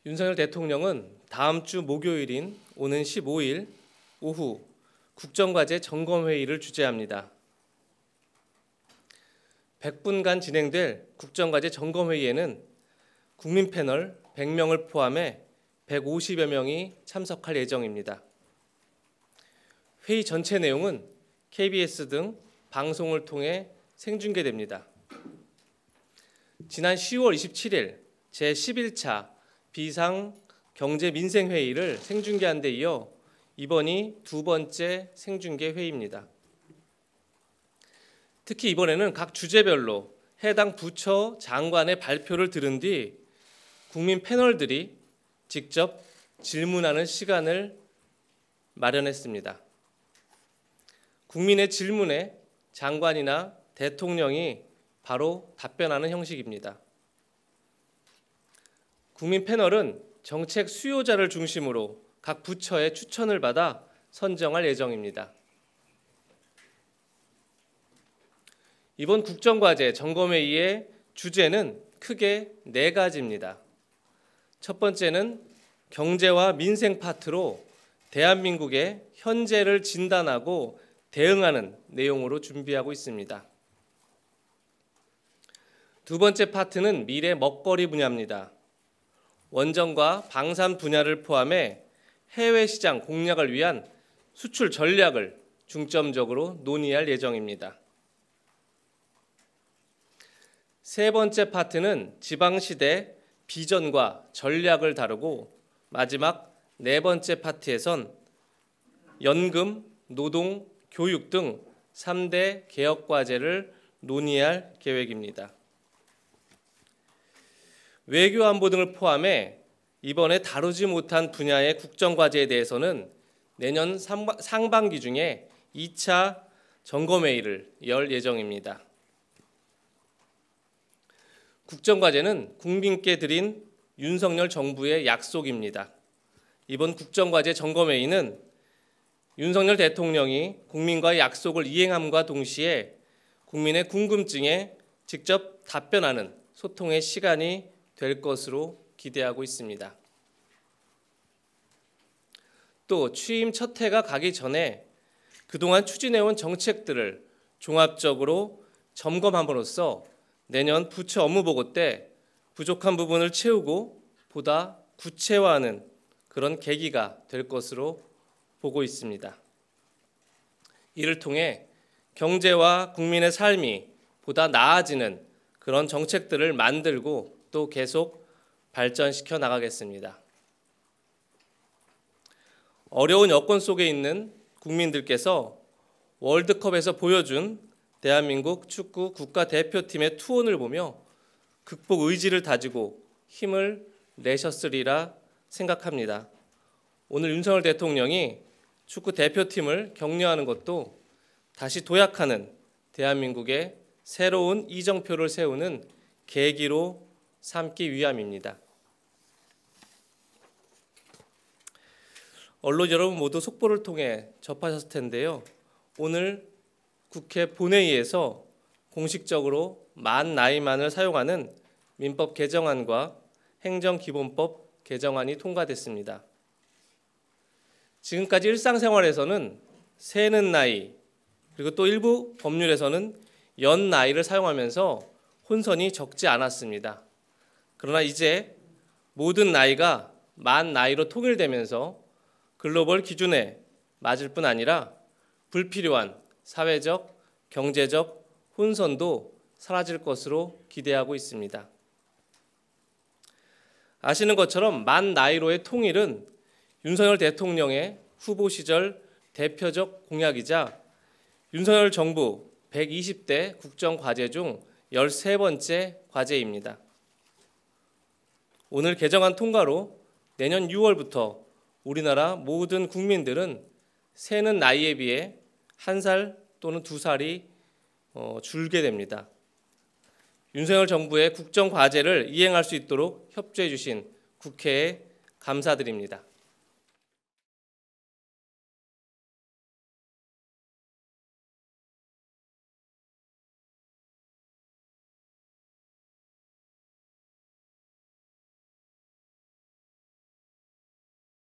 윤석열 대통령은 다음 주 목요일인 오는 15일 오후 국정과제 점검회의를 주재합니다. 100분간 진행될 국정과제 점검회의에는 국민 패널 100명을 포함해 150여 명이 참석할 예정입니다. 회의 전체 내용은 KBS 등 방송을 통해 생중계됩니다. 지난 10월 27일 제11차 비상경제민생회의를 생중계한 데 이어 이번이 두 번째 생중계 회의입니다. 특히 이번에는 각 주제별로 해당 부처 장관의 발표를 들은 뒤 국민 패널들이 직접 질문하는 시간을 마련했습니다. 국민의 질문에 장관이나 대통령이 바로 답변하는 형식입니다. 국민 패널은 정책 수요자를 중심으로 각 부처의 추천을 받아 선정할 예정입니다. 이번 국정과제 점검회의의 주제는 크게 4가지입니다. 첫 번째는 경제와 민생 파트로 대한민국의 현재를 진단하고 대응하는 내용으로 준비하고 있습니다. 두 번째 파트는 미래 먹거리 분야입니다. 원전과 방산 분야를 포함해 해외 시장 공략을 위한 수출 전략을 중점적으로 논의할 예정입니다. 세 번째 파트는 지방시대 비전과 전략을 다루고 마지막 네 번째 파트에선 연금, 노동, 교육 등 3대 개혁과제를 논의할 계획입니다. 외교 안보 등을 포함해 이번에 다루지 못한 분야의 국정과제에 대해서는 내년 상반기 중에 2차 점검회의를 열 예정입니다. 국정과제는 국민께 드린 윤석열 정부의 약속입니다. 이번 국정과제 점검회의는 윤석열 대통령이 국민과의 약속을 이행함과 동시에 국민의 궁금증에 직접 답변하는 소통의 시간이 될 것으로 기대하고 있습니다. 또 취임 첫 해가 가기 전에 그동안 추진해온 정책들을 종합적으로 점검함으로써 내년 부처 업무보고 때 부족한 부분을 채우고 보다 구체화하는 그런 계기가 될 것으로 보고 있습니다. 이를 통해 경제와 국민의 삶이 보다 나아지는 그런 정책들을 만들고 또 계속 발전시켜 나가겠습니다. 어려운 여건 속에 있는 국민들께서 월드컵에서 보여준 대한민국 축구 국가대표팀의 투혼을 보며 극복 의지를 다지고 힘을 내셨으리라 생각합니다. 오늘 윤석열 대통령이 축구 대표팀을 격려하는 것도 다시 도약하는 대한민국의 새로운 이정표를 세우는 계기로 삼기 위함입니다. 언론 여러분 모두 속보를 통해 접하셨을 텐데요. 오늘 국회 본회의에서 공식적으로 만 나이만을 사용하는 민법 개정안과 행정기본법 개정안이 통과됐습니다. 지금까지 일상생활에서는 세는 나이 그리고 또 일부 법률에서는 연 나이를 사용하면서 혼선이 적지 않았습니다. 그러나 이제 모든 나이가 만 나이로 통일되면서 글로벌 기준에 맞을 뿐 아니라 불필요한 사회적, 경제적 혼선도 사라질 것으로 기대하고 있습니다. 아시는 것처럼 만 나이로의 통일은 윤석열 대통령의 후보 시절 대표적 공약이자 윤석열 정부 120대 국정과제 중 13번째 과제입니다. 오늘 개정안 통과로 내년 6월부터 우리나라 모든 국민들은 세는 나이에 비해 1살 또는 2살이 줄게 됩니다. 윤석열 정부의 국정과제를 이행할 수 있도록 협조해 주신 국회에 감사드립니다.